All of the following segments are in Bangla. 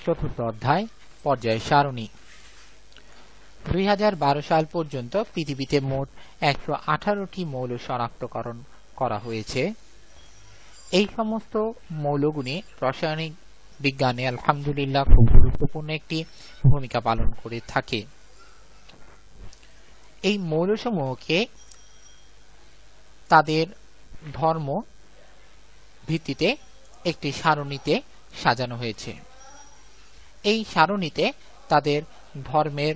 চতুর্থ অধ্যায় পর্যায় সারণী। 2012 সাল পর্যন্ত পৃথিবীতে মোট 118টি মৌল শনাক্তকরণ করা হয়েছে। এই সমস্ত মৌলগুলি রাসায়নিক বিজ্ঞানে আলহামদুলিল্লাহ খুব গুরুত্বপূর্ণ একটি ভূমিকা পালন করে থাকে। এই মৌলসমূহকে তাদের ধর্ম ভিত্তিতে একটি সারণীতে সাজানো হয়েছে। এই সারণীতে তাদের ধর্মের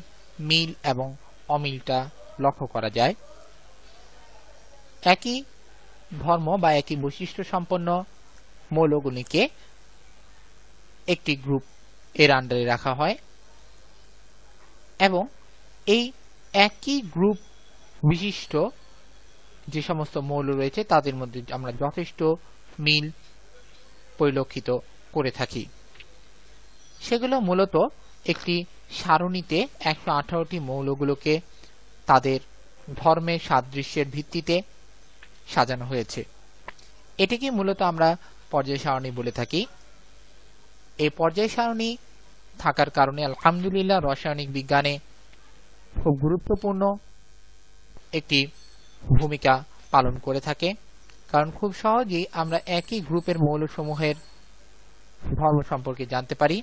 মিল এবং অমিলটা লক্ষ্য করা যায়। একই ধর্ম বা একই বৈশিষ্ট্য সম্পন্ন মৌলগুলিকে একটি গ্রুপ এর আন্ডারে রাখা হয় এবং এই একই গ্রুপ বিশিষ্ট যে সমস্ত মৌল রয়েছে তাদের মধ্যে আমরা যথেষ্ট মিল পরিলক্ষিত করে থাকি। সেগুলো মূলত একটি সারণীতে 118টি মৌলগুলোকে তাদের ধর্মের সাদৃশ্যের ভিত্তিতে সাজানো হয়েছে। এটিকে মূলত আমরা পর্যায় সারণী বলে থাকি। এই পর্যায় সারণী থাকার কারণে আলহামদুলিল্লাহ রাসায়নিক বিজ্ঞানে খুব গুরুত্বপূর্ণ একটি ভূমিকা পালন করে থাকে, কারণ খুব সহজেই আমরা একই গ্রুপের মৌলসমূহের ধর্ম সম্পর্কে জানতে পারি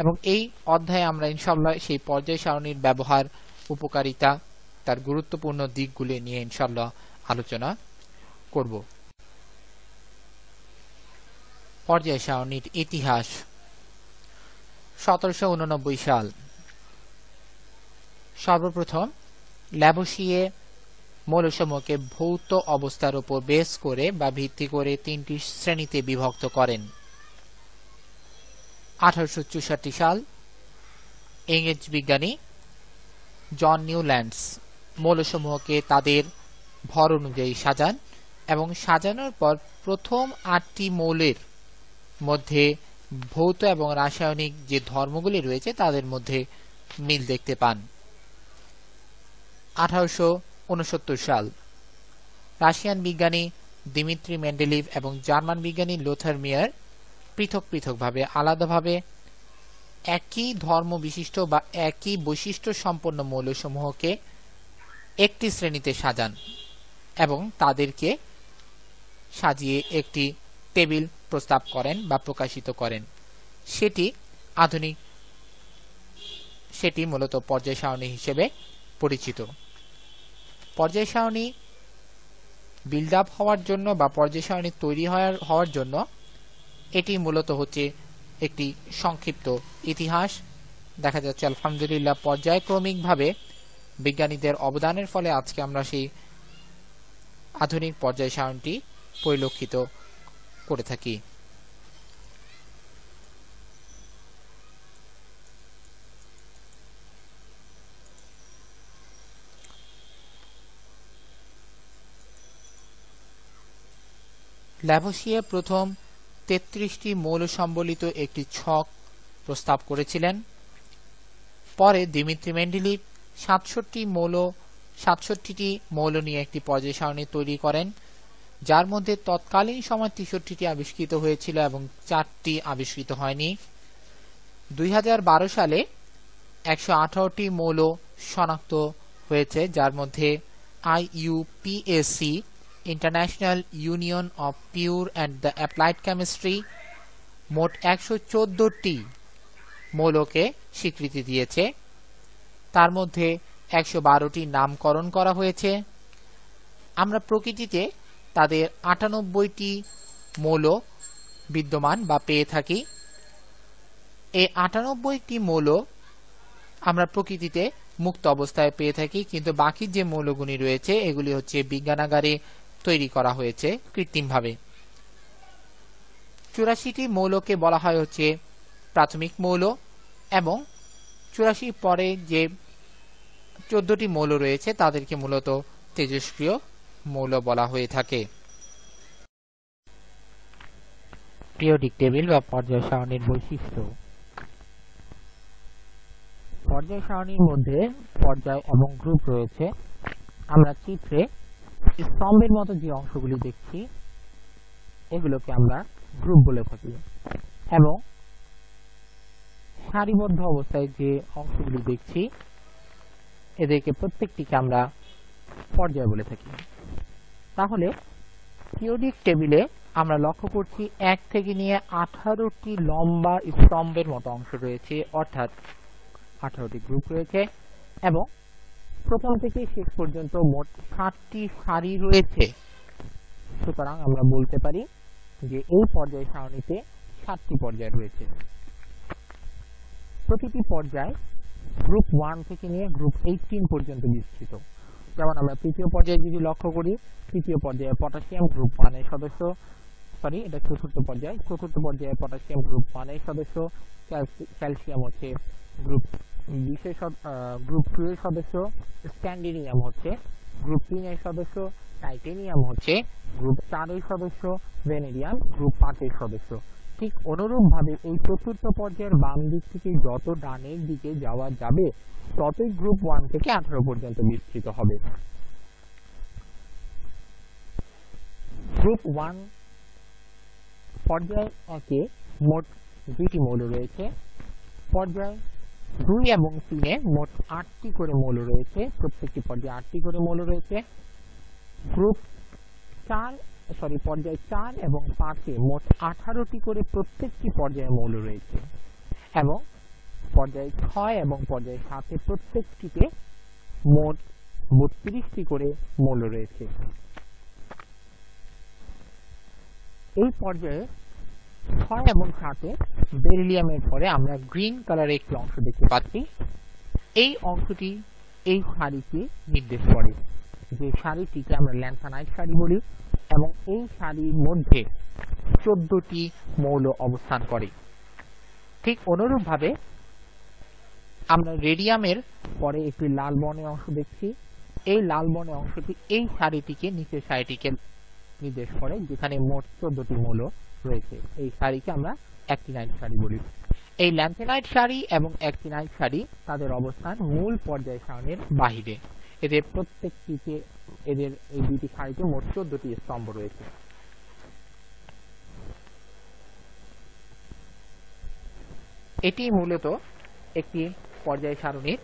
এবং এই অধ্যায়ে আমরা ইনশাআল্লাহ সেই পর্যায় সারণীর ব্যবহার, উপকারিতা, তার গুরুত্বপূর্ণ দিকগুলি নিয়ে ইনশাআল্লাহ আলোচনা করব। পর্যায় সারণীর ইতিহাস। 1789 সাল সর্বপ্রথম ল্যাভোসিয়ে মৌলসমূহকে ভৌত অবস্থার উপর বেস করে বা ভিত্তি করে 3টি শ্রেণীতে বিভক্ত করেন। 1864 সাল ইংরেজ বিজ্ঞানী জন নিউল্যান্ডস মৌলসমূহকে তাদের ভর অনুযায়ী সাজান এবং সাজানোর পর প্রথম 8টি মৌলের মধ্যে ভৌত এবং রাসায়নিক যে ধর্মগুলি রয়েছে তাদের মধ্যে মিল দেখতে পান। 1869 সাল রাশিয়ান বিজ্ঞানী দিমিত্রি মেন্ডেলিভ এবং জার্মান বিজ্ঞানী লোথার মিয়ার পৃথক পৃথকভাবে আলাদাভাবে একই ধর্ম বিশিষ্ট বা একই বৈশিষ্ট্য সম্পন্ন মৌলসমূহকে একটি শ্রেণীতে সাজান এবং তাদেরকে সাজিয়ে একটি টেবিল প্রস্তাব করেন বা প্রকাশিত করেন। সেটি মূলত পর্যায় সারণী হিসেবে পরিচিত। পর্যায় সারণী বিল্ড আপ হওয়ার জন্য বা পর্যায় সারণী তৈরি হওয়ার জন্য এটি মূলত হচ্ছে একটি সংক্ষিপ্ত ইতিহাস। দেখা যাচ্ছে আলহামদুলিল্লাহ পর্যায়ক্রমিকভাবে বিজ্ঞানীদের অবদানের ফলে আজকে আমরা সেই আধুনিক পর্যায় সারণীটি পরিলক্ষিত করে থাকি। ল্যাভোসিয়ে প্রথম 33টি মৌল সম্বলিত একটি ছক প্রস্তাব করেছিলেন। পরে দিমিত্রি মেন্ডেলিভ 67টি মৌল নিয়ে একটি পর্যায় সারণী তৈরি করেন, যার মধ্যে তৎকালীন সময় 63টি আবিষ্কৃত হয়েছিল এবং 4টি আবিষ্কৃত হয়নি। 2012 সালে 118টি মৌল শনাক্ত হয়েছে, যার মধ্যে IUPAC international union of pure and the applied chemistry মোট 114টি মৌলকে স্বীকৃতি দিয়েছে। তার মধ্যে 112টি নামকরণ করা হয়েছে। আমরা প্রকৃতিতে তাদের 98টি মৌল বিদ্যমান বা পেয়ে থাকি। এই 98টি মৌল আমরা প্রকৃতিতে মুক্ত অবস্থায় পেয়ে থাকি, কিন্তু বাকি যে মৌলগুলি রয়েছে এগুলি হচ্ছে বিজ্ঞানাগারে তৈরি করা হয়েছে কৃত্রিমভাবে। 84টি মৌলকে বলা হয় হচ্ছে প্রাথমিক মৌল এবং 84 পরে যে 14টি মৌল রয়েছে তাদেরকে মূলত তেজস্ক্রিয় মৌল বলা হয়ে থাকে। পিরিয়ডিক টেবিল বা পর্যায় সারণীর বৈশিষ্ট্য। পর্যায় সারণীর মধ্যে পর্যায় এবং গ্রুপ রয়েছে। আমরা চিত্রে স্তম্ভের মতো যে অংশগুলি দেখছি এগুলোকে আমরা গ্রুপ বলে থাকি এবং সারিবদ্ধ অবস্থায় যে অংশগুলি দেখছি এদেরকে প্রত্যেকটিকে আমরা পর্যায় বলে থাকি। তাহলে পিরিয়ডিক টেবিলে আমরা লক্ষ্য করছি 1 থেকে নিয়ে 18টি লম্বা স্তম্ভের মতো অংশ রয়েছে, অর্থাৎ 18টি গ্রুপ রয়েছে এবং প্রথম থেকে শেষ পর্যন্ত মোট 7টি সারি রয়েছে। সুতরাং আমরা বলতে পারি যে এই পর্যায় সারণীতে 7টি পর্যায় রয়েছে। প্রতিটি পর্যায় গ্রুপ 1 থেকে নিয়ে গ্রুপ 18 পর্যন্ত বিস্তৃত। যেমন আমরা তৃতীয় পর্যায়ে যদি লক্ষ্য করি, তৃতীয় পর্যায়ে পটাশিয়াম গ্রুপ 1 এর সদস্য, এটা চতুর্থ পর্যায়, চতুর্থ পর্যায়ে পটাশিয়াম গ্রুপ 1 এর সদস্য, ক্যালসিয়াম হচ্ছে গ্রুপ 2 এর সদস্য, স্ক্যান্ডিনিয়াম হচ্ছে গ্রুপ 3 এর সদস্য, টাইটেনিয়াম হচ্ছে গ্রুপ 4 এর সদস্য, ভ্যানেডিয়াম গ্রুপ 5 এর সদস্য। ঠিক অনুরূপভাবে এই চতুর্থ পর্যায়ের বাম দিক থেকে যত ডানের দিকে যাওয়া যাবে ততই গ্রুপ 1 থেকে 18 পর্যন্ত বিস্তৃত হবে। গ্রুপ 1 পর্যায় 1 এ মোট 2টি মৌল রয়েছে, পর্যায় 2 এবং 3 এ মোট 8টি করে মৌল রয়েছে, প্রত্যেকটি পর্যায়ে 8টি করে মৌল রয়েছে। গ্রুপ পর্যায় 4 এবং 5 এ মোট 18টি করে প্রত্যেকটি পর্যায়ে মৌল রয়েছে এবং পর্যায় 6 এবং পর্যায় 7 এ প্রত্যেকটিতে মোট 32টি করে মৌল রয়েছে। এই পর্যায়ে 6 এবং 7 এ বেরিলিয়ামের পরে আমরা গ্রিন কালারের একটি অংশ দেখতে পাচ্ছি। এই অংশটি এই সারিকে নির্দেশ করে, যে সারিটিকে আমরা ল্যান্থানাইট সারি বলি এবং এই সারির মধ্যে 14টি মৌল অবস্থান করে। ঠিক অনুরূপভাবে আমরা রেডিয়ামের পরে একটি লাল বর্ণের অংশ দেখছি। এই লাল বর্ণের অংশটি এই সারিটিকে, নিচের সারিটিকে নির্দেশ করে, যেখানে মোট 14টি মৌল রয়েছে। এই সারিকে আমরা অ্যাক্টিনাইট সারি বলি। এই ল্যান্থানাইট সারি এবং অ্যাক্টিনাইট সারি তাদের অবস্থান মূল পর্যায় সারণীর বাহিরে। এদের প্রত্যেকটিতে, এদের এই দুইটি সারিতে মোট 14টি স্তম্ভ রয়েছে। এটি মূলত একটি পর্যায় সারণীর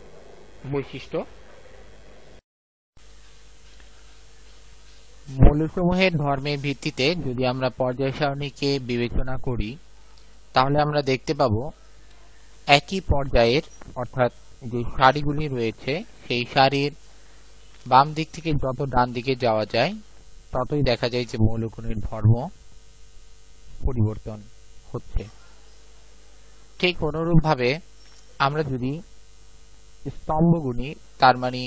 বৈশিষ্ট্য। মৌলসমূহের ধর্মের ভিত্তিতে যদি আমরা পর্যায় সারণীকে বিবেচনা করি তাহলে আমরা দেখতে পাবো একই পর্যায়ের, অর্থাৎ যে সারিগুলি রয়েছে সেই সারির বাম দিক থেকে যত ডান দিকে যাওয়া যায় ততই দেখা যায় যে মৌলগুলির ধর্ম পরিবর্তন হচ্ছে। ঠিক অনুরূপভাবে আমরা যদি স্তম্ভ গুণি, তার মানে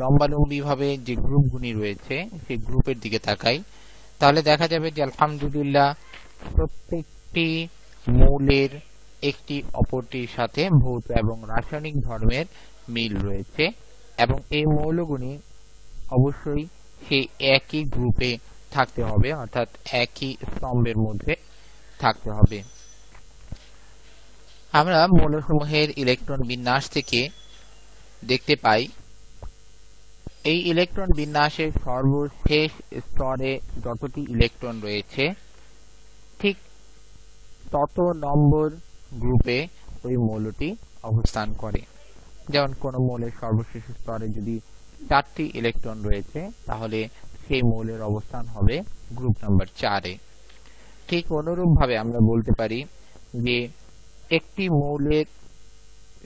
লম্বালম্বি ভাবে যে গ্রুপগুলি রয়েছে সেই গ্রুপের দিকে তাকাই, তাহলে দেখা যাবে যে আলহামদুলিল্লাহ প্রত্যেকটি মৌলের একটি অপরটির সাথে ভৌত এবং রাসায়নিক ধর্মের মিল রয়েছে এবং এই মৌলগুলি অবশ্যই সেই একই গ্রুপে থাকতে হবে, অর্থাৎ একই স্তম্ভের মধ্যে থাকতে হবে। আমরা মৌলসমূহের ইলেকট্রন বিন্যাস থেকে দেখতে পাই এই ইলেকট্রন বিন্যাসের সর্বশেষ স্তরে যতটি ইলেকট্রন রয়েছে ঠিক তত নম্বর গ্রুপে ওই মৌলটি অবস্থান করে। যেমন কোন মৌলের সর্বশেষ স্তরে যদি 4টি ইলেকট্রন রয়েছে তাহলে সেই মৌলের অবস্থান হবে গ্রুপ নাম্বার 4 এ। ঠিক অনুরূপভাবে আমরা বলতে পারি যে একটি মৌলের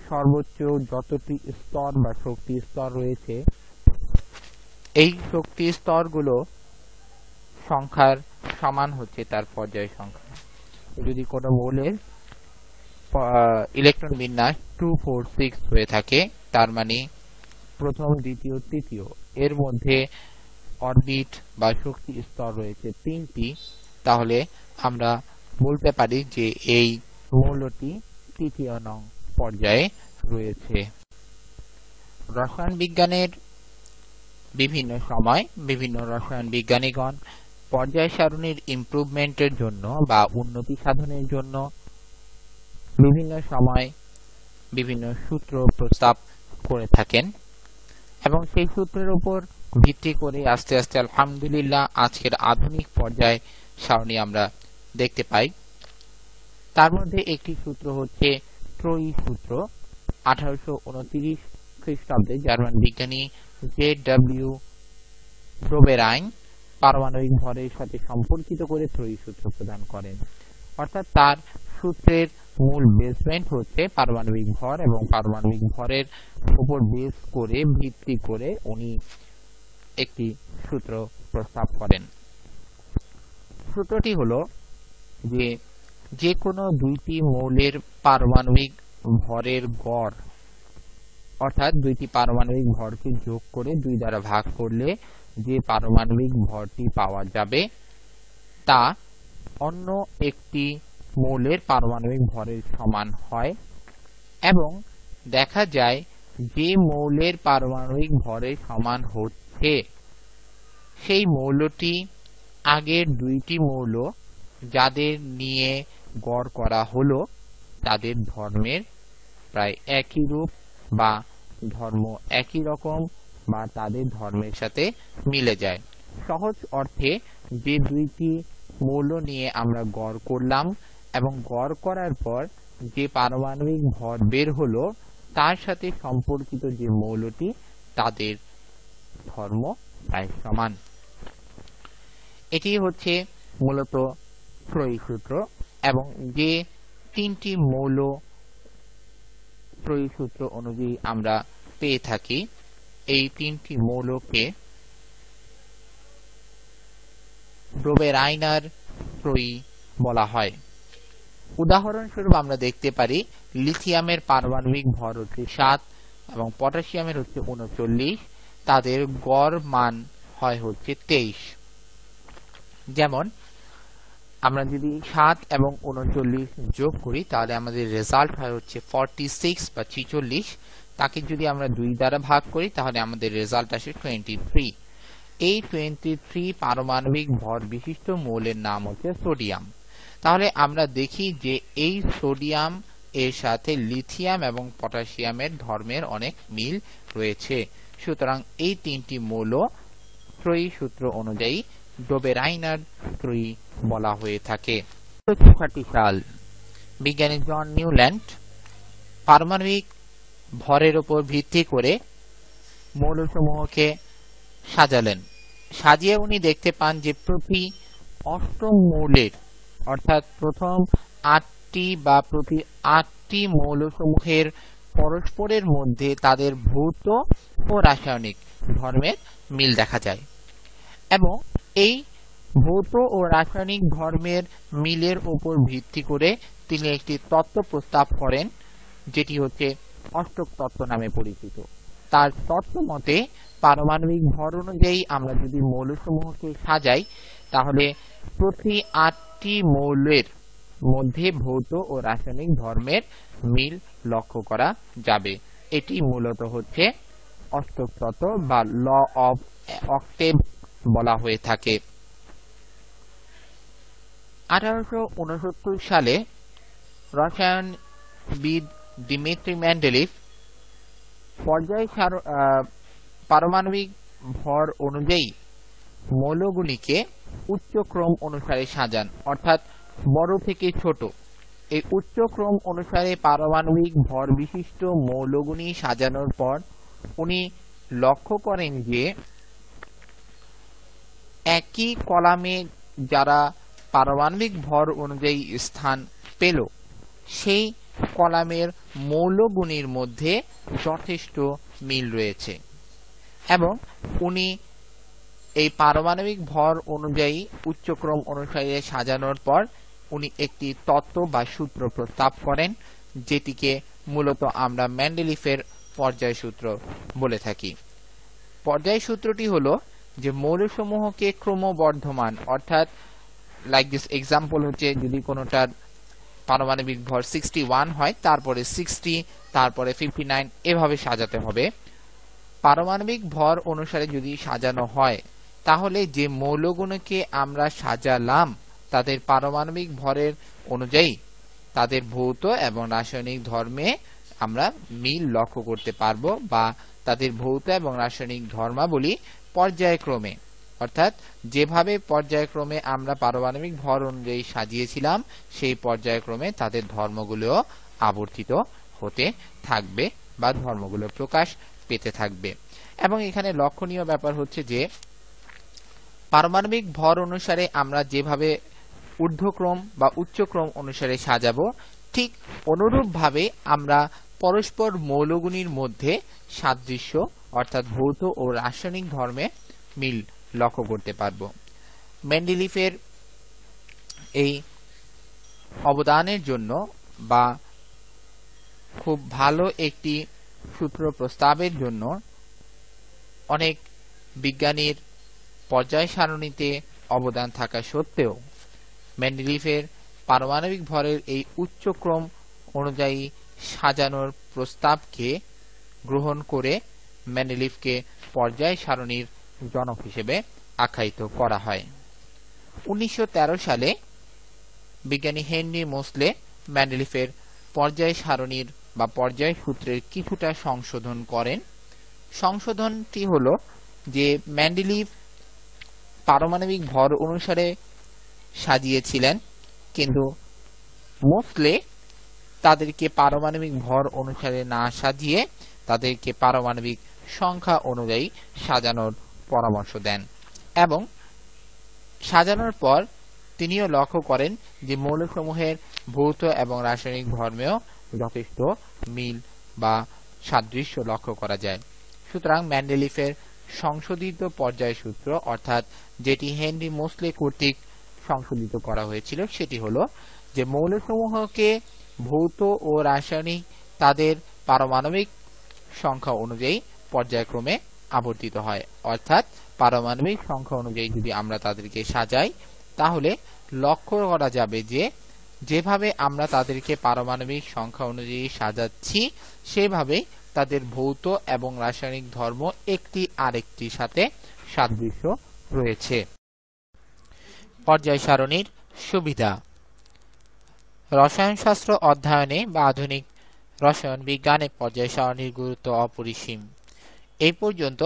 সর্বোচ্চ যতটি স্তর বা শক্তি স্তর রয়েছে এই শক্তি স্তরগুলো সংখ্যার সমান হচ্ছে তার পর্যায় সংখ্যা। যদি কোনো মৌলের ইলেকট্রন বিন্যাস 2 4 6 হয়ে থাকে, তার মানে প্রথম, দ্বিতীয়, তৃতীয় এর মধ্যে অরবিট বা শক্তি স্তর রয়েছে 3টি, তাহলে আমরা বলতে পারি যে এই মৌলটি তৃতীয় নং পর্যায়ে রয়েছে। রসায়ন বিজ্ঞানের বিভিন্ন সময় বিভিন্ন রসায়ন বিজ্ঞানীগণ পর্যায় সারণীর ইমপ্রুভমেন্টের জন্য বা উন্নতি সাধনের জন্য বিভিন্ন সময় বিভিন্ন সূত্র প্রস্তাব করে থাকেন এবং সেই সূত্রের উপর ভিত্তি করে আস্তে আস্তে আলহামদুলিল্লাহ আজকের আধুনিক পর্যায় সারণী আমরা দেখতে পাই। তার মধ্যে একটি সূত্র হচ্ছে ত্রয়ী সূত্র 1829 খ্রিস্টাব্দে জার্মান বিজ্ঞানী জে.ডব্লিউ. ডোবেরাইন পারমাণবিক ভরের সাথে সম্পর্কিত করে ত্রয়ী সূত্র প্রদান করেন। অর্থাৎ তার সূত্রের মূল বেসমেন্ট হচ্ছে পারমাণবিক ভর, এবং পারমাণবিক ভরের উপর বেস করে ভিত্তি করে উনি একটি সূত্র প্রস্তাব করেন। সূত্রটি হলো যে কোনো দুইটি মৌলের পারমাণবিক ভরের গড়, অর্থাৎ দুইটি পারমাণবিক ভরকে যোগ করে 2 দ্বারা ভাগ করলে যে পারমাণবিক ভরটি পাওয়া যাবে তা অন্য একটি মৌলের পারমাণবিক ভরের সমান হয়, এবং দেখা যায় যে মৌলের পারমাণবিক ভরের সমান হচ্ছে সেই মৌলটি আগের দুইটি মৌল যাদের নিয়ে গড় করা হলো তাদের ধর্মের প্রায় একই রূপ বা ধর্ম একই রকম বা তাদের ধর্মের সাথে মিলে যায়। সহজ অর্থে যে দুইটি মৌল নিয়ে আমরা গড় করলাম এবং গড় করার পর যে পারমাণবিক ভর বের হলো তার সাথে সম্পর্কিত যে মৌলটি তাদের ধর্ম প্রায় সমান। এটি হচ্ছে মূলত ত্রয়ী সূত্র, এবং যে 3টি মৌল ত্রয়ী সূত্র অনুযায়ী আমরা পেয়ে থাকি এই 3টি মৌলকে ডোবেরাইনার ত্রয়ী বলা হয়। উদাহরণস্বরূপ আমরা দেখতে পারি লিথিয়ামের পারমাণবিক ভর হচ্ছে 7 এবং পটাশিয়ামের হচ্ছে 39, তাদের গড় মান হয় হচ্ছে 23। যেমন আমরা যদি 7 এবং 39 যোগ করি তাহলে আমাদের রেজাল্ট হয় হচ্ছে 46 বা 46। তাকে যদি আমরা 2 দ্বারা ভাগ করি তাহলে আমাদের রেজাল্ট আসে 23। এই 23 পারমাণবিক ভর বিশিষ্ট মৌলের নাম হচ্ছে সোডিয়াম। তাহলে আমরা দেখি যে এই সোডিয়াম এর সাথে লিথিয়াম এবং পটাশিয়ামের ধর্মের অনেক মিল রয়েছে। সুতরাং এই 3টি মৌল ত্রয়ী সূত্র অনুযায়ী ডোবেরাইনার ত্রয়ী বলা হয়ে থাকে। 1964 সাল বিজ্ঞানী জন নিউল্যান্ড পারমাণবিক ভরের উপর ভিত্তি করে মৌলসমূহকে সাজালেন। সাজিয়ে উনি দেখতে পান যে প্রতি 8ম মৌলের, অর্থাৎ প্রথম 8টি বা প্রতি 8টি মৌলসমূহের পরস্পরের মধ্যে তাদের ভৌত ও রাসায়নিক ধর্মের মিল দেখা যায়, এবং এই ভৌত ও রাসায়নিক ধর্মের মিলের উপর ভিত্তি করে তিনি একটি তত্ত্ব প্রস্তাব করেন যেটি হচ্ছে অষ্টক তত্ত্ব নামে পরিচিত। তার তত্ত্ব মতে পারমাণবিক ভর অনুযায়ী আমরা যদি মৌলসমূহকে সাজাই তাহলে প্রতি 8টি মৌলের মধ্যে ভৌত ও রাসায়নিক ধর্মের মিল লক্ষ্য করা যাবে। এটি মূলত হচ্ছে অষ্টক তত্ত্ব বা ল অফ অক্টেভ বলা হয়ে থাকে। 1869 সালে রসায়নবিদ দিমিত্রি মেন্ডেলিভ পারমাণবিক ভর অনুযায়ী মৌলগুলিকে উচ্চ ক্রম অনুসারে সাজান, অর্থাৎ বড় থেকে ছোট। এই উচ্চ ক্রম অনুসারে পারমাণবিক ভর বিশিষ্ট মৌলগুলি সাজানোর পর উনি লক্ষ্য করেন যে একই কলামে যারা পারমাণবিক ভর অনুযায়ী স্থান পেল সেই কলামের মৌলগুলির মধ্যে যথেষ্ট মিল রয়েছে, এবং উনি এই পারমাণবিক ভর অনুযায়ী উচ্চক্রম অনুসারে সাজানোর পর উনি একটি তত্ত্ব বা সূত্র প্রস্তাব করেন যেটিকে মূলত আমরা মেন্ডেলিফের পর্যায় সূত্র বলে থাকি। পর্যায় সূত্রটি হলো যে মৌলসমূহকে ক্রমবর্ধমান, অর্থাৎ লাইক দিস এক্সাম্পল হচ্ছে যদি কোনোটার পারমাণবিক ভর 61 হয় তারপরে 60 তারপরে 59 এভাবে সাজাতে হবে। পারমাণবিক ভর অনুসারে যদি সাজানো হয় তাহলে যে মৌলগুলোকে আমরা সাজালাম তাদের পারমাণবিক ভরের অনুযায়ী তাদের ভৌত এবং রাসায়নিক ধর্মে আমরা মিল লক্ষ্য করতে পারবো, বা তাদের ভৌত এবং রাসায়নিক ধর্মাবলী পর্যায়ক্রমে, অর্থাৎ যেভাবে পর্যায়ক্রমে আমরা পারমাণবিক ভর অনুযায়ী সাজিয়েছিলাম সেই পর্যায়ক্রমে তাদের ধর্মগুলো আবর্তিত হতে থাকবে বা ধর্মগুলো প্রকাশ পেতে থাকবে। এবং এখানে লক্ষণীয় ব্যাপার হচ্ছে যে পারমাণবিক ভর অনুসারে আমরা যেভাবে ঊর্ধ্বক্রম বা উচ্চক্রম অনুসারে সাজাবো, ঠিক অনুরূপভাবে আমরা পরস্পর মৌলগুলির মধ্যে সাদৃশ্য অর্থাৎ ভৌত ও রাসায়নিক ধর্মে মিল লক্ষ্য করতে পারব। মেন্ডেলিফের এই অবদানের জন্য বা খুব ভালো একটি সূত্র প্রস্তাবের জন্য অনেক বিজ্ঞানীর পর্যায় সারণীতে অবদান থাকা সত্ত্বেও মেন্ডেলিফের পারমাণবিক ভরের এই উচ্চক্রম অনুযায়ী সাজানোর প্রস্তাবকে গ্রহণ করে মেন্ডেলিফকে পর্যায় সারণীর জনক হিসেবে আখ্যায়িত করা হয়। 1913 সালে বিজ্ঞানী হেনরি মোসলে মেন্ডেলিফের পর্যায় সারণীর বা পর্যায় সূত্রের কিছুটা সংশোধন করেন। সংশোধনটি হলো যে মেন্ডেলিফ পারমাণবিক ভর অনুসারে সাজিয়েছিলেন, কিন্তু মোসলে তাদেরকে পারমাণবিক ভর অনুসারে না সাজিয়ে তাদেরকে পারমাণবিক সংখ্যা অনুযায়ী সাজানোর পরামর্শ দেন এবং সাজানোর পর তিনিও লক্ষ্য করেন যে মৌলসমূহের ভৌত এবং রাসায়নিক ধর্মেও যথেষ্ট মিল বা সাদৃশ্য লক্ষ্য করা যায়। সুতরাং মেন্ডেলিফের সংশোধিত পর্যায় সূত্র অর্থাৎ যেটি হেনরি মোসলে কর্তৃক সংশোধিত করা হয়েছিল সেটি হলো যে মৌলসমূহকে ভৌত ও রাসায়নিক তাদের পারমাণবিক সংখ্যা অনুযায়ী পর্যায়ক্রমে আবর্তিত হয়। অর্থাৎ পারমাণবিক সংখ্যা অনুযায়ী যদি আমরা তাদেরকে সাজাই তাহলে লক্ষ্য করা যাবে যে যেভাবে আমরা তাদেরকে পারমাণবিক সংখ্যা অনুযায়ী সাজাচ্ছি সেভাবে তাদের ভৌত এবং রাসায়নিক ধর্ম একটি আরেকটির সাথে সাদৃশ্য রয়েছে। পর্যায় সারণীর সুবিধা। রসায়নশাস্ত্র অধ্যয়নে বা আধুনিক রসায়ন বিজ্ঞানে পর্যায় সারণীর গুরুত্ব অপরিসীম। এই পর্যন্ত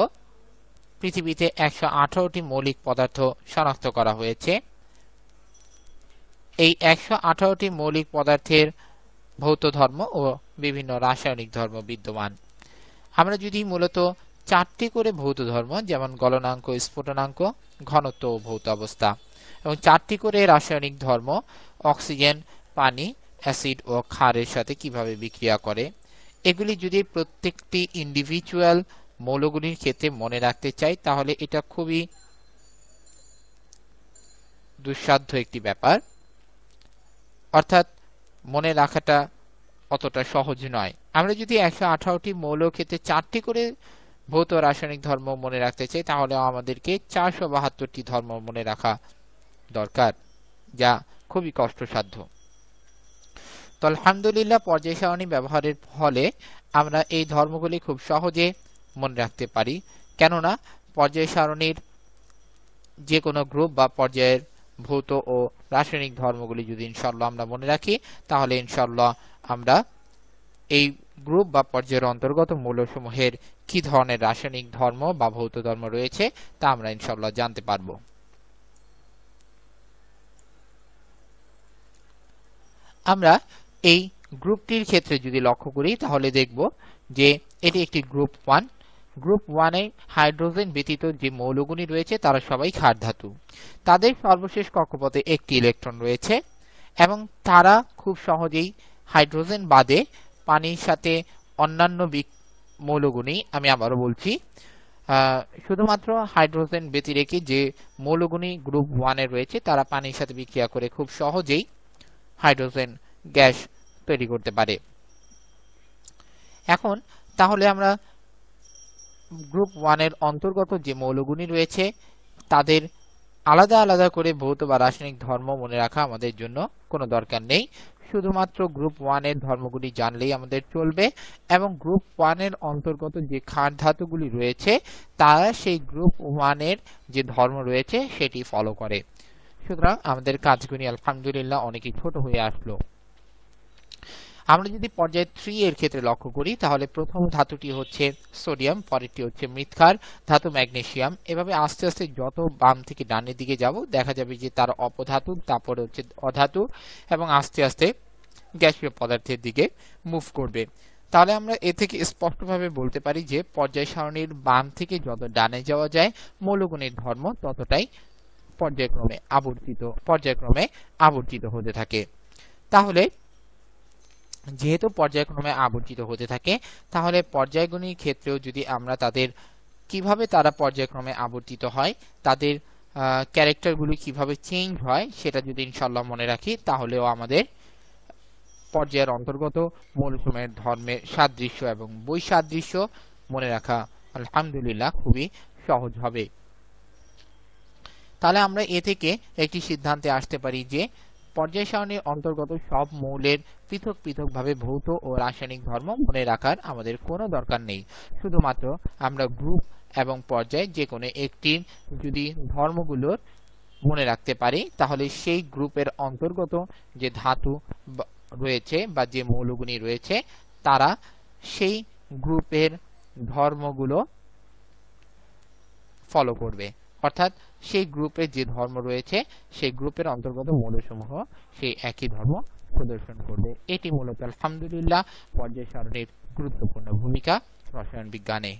পৃথিবীতে 118টি মৌলিক পদার্থ শনাক্ত করা হয়েছে। এই 118টি মৌলিক পদার্থের ভৌত ধর্ম ও বিভিন্ন রাসায়নিক ধর্ম বিদ্যমান। আমরা যদি মূলত 4টি করে ভৌত ধর্ম যেমন গলনাঙ্ক, স্ফুটনাঙ্ক, ঘনত্ব ও ভৌত অবস্থা এবং 4টি করে রাসায়নিক ধর্ম অক্সিজেন, পানি, অ্যাসিড ও ক্ষারের সাথে কিভাবে বিক্রিয়া করে, এগুলি যদি প্রত্যেকটি ইন্ডিভিজুয়াল মৌলগুলির ক্ষেত্রে মনে রাখতে চাই তাহলে এটা খুবই দুঃসাধ্য একটি ব্যাপার, অর্থাৎ মনে রাখাটা অতটা সহজ নয়। আমরা যদি 118টি মৌল ক্ষেত্রে 4টি করে ভৌত রাসায়নিক ধর্ম মনে রাখতে চাই তাহলে আমাদেরকে 472টি ধর্ম মনে রাখা দরকার, যা খুবই কষ্টসাধ্য। তো আলহামদুলিল্লাহ পর্যায় সারণী ব্যবহারের ফলে আমরা এই ধর্মগুলি খুব সহজে মনে রাখতে পারি, কেননা পর্যায় সারণীর যে কোনো গ্রুপ বা পর্যায়ের ভৌত ও রাসায়নিক ধর্মগুলি যদি ইনশাআল্লাহ আমরা মনে রাখি তাহলে ইনশাআল্লাহ আমরা এই গ্রুপ বা পর্যায়ের অন্তর্গত মৌলসমূহের কি ধরনের রাসায়নিক ধর্ম বা ভৌত ধর্ম রয়েছে তা আমরা ইনশাআল্লাহ জানতে পারব। আমরা এই গ্রুপটির ক্ষেত্রে যদি লক্ষ্য করি তাহলে দেখব যে এটি একটি গ্রুপ 1। গ্রুপ 1 এ হাইড্রোজেন ব্যতীত যে মৌলগুলি রয়েছে তারা সবাই ক্ষার ধাতু। তাদের সর্বশেষ কক্ষপথে একটি ইলেকট্রন রয়েছে এবং তারা খুব সহজেই হাইড্রোজেন বাদে পানির সাথে অন্যান্য মৌলগুলি, আমি আবারও বলছি, শুধুমাত্র হাইড্রোজেন ব্যতিরেকে যে মৌলগুলি গ্রুপ 1 এ রয়েছে তারা পানির সাথে বিক্রিয়া করে খুব সহজেই হাইড্রোজেন গ্যাস তৈরি করতে পারে। এখন তাহলে আমরা গ্রুপ 1 এর অন্তর্গত যে মৌলগুলি রয়েছে তাদের আলাদা আলাদা করে ভৌত বা রাসায়নিক ধর্ম মনে রাখা আমাদের জন্য কোনো দরকার নেই। শুধুমাত্র গ্রুপ 1 এর ধর্মগুলি জানলেই আমাদের চলবে এবং গ্রুপ 1 এর অন্তর্গত যে ক্ষার ধাতুগুলি রয়েছে তারা সেই গ্রুপ 1 এর যে ধর্ম রয়েছে সেটি ফলো করে। সুতরাং আমাদের কাজগুলি আলহামদুলিল্লাহ অনেকই ছোট হয়ে আসলো। আমরা যদি পর্যায় 3 এর ক্ষেত্রে লক্ষ্য করি তাহলে প্রথম ধাতুটি হচ্ছে সোডিয়াম, পরেরটি হচ্ছে মৃৎক্ষার ধাতু ম্যাগনেসিয়াম। এভাবে আস্তে আস্তে যত বাম থেকে ডানের দিকে যাব দেখা যাবে যে তার অপধাতু, তারপরে হচ্ছে অধাতু এবং আস্তে আস্তে গ্যাসীয় পদার্থের দিকে মুভ করবে। তাহলে আমরা এ থেকে স্পষ্টভাবে বলতে পারি যে পর্যায় সারণীর বাম থেকে যত ডানে যাওয়া যায় মৌলগুণের ধর্ম ততটাই পর্যায়ক্রমে আবর্তিত হতে থাকে। তাহলে যেহেতু পর্যায়ক্রমে আবর্তিত হতে থাকে, তাহলে পর্যায়গুণীর ক্ষেত্রেও যদি আমরা তাদের কিভাবে তারা পর্যায়ক্রমে আবর্তিত হয়, তাদের ক্যারেক্টারগুলি কিভাবে চেঞ্জ হয় সেটা যদি ইনশাআল্লাহ মনে রাখি, তাহলেও আমাদের পর্যায়ের অন্তর্গত মৌলসমূহের ধর্মের সাদৃশ্য এবং বৈসাদৃশ্য মনে রাখা আলহামদুলিল্লাহ খুবই সহজ হবে। তাহলে আমরা এ থেকে একটি সিদ্ধান্তে আসতে পারি যে পর্যায় সারণীর অন্তর্গত সব মৌলের পৃথক পৃথকভাবে ভৌত ও রাসায়নিক ধর্ম মনে রাখার আমাদের কোনো দরকার নেই। শুধুমাত্র আমরা গ্রুপ এবং পর্যায় যে কোনো একটির যদি ধর্মগুলোর মনে রাখতে পারি, তাহলে সেই গ্রুপের অন্তর্গত যে ধাতু রয়েছে বা যে মৌলগুলি রয়েছে তারা সেই গ্রুপের ধর্মগুলো ফলো করবে, অর্থাৎ সেই গ্রুপের যে ধর্ম রয়েছে সেই গ্রুপের অন্তর্গত মৌলসমূহ সেই একই ধর্ম প্রদর্শন করবে। এটি মূলত আলহামদুলিল্লাহ পর্যায় সারণীর গুরুত্বপূর্ণ ভূমিকা রসায়ন বিজ্ঞানে।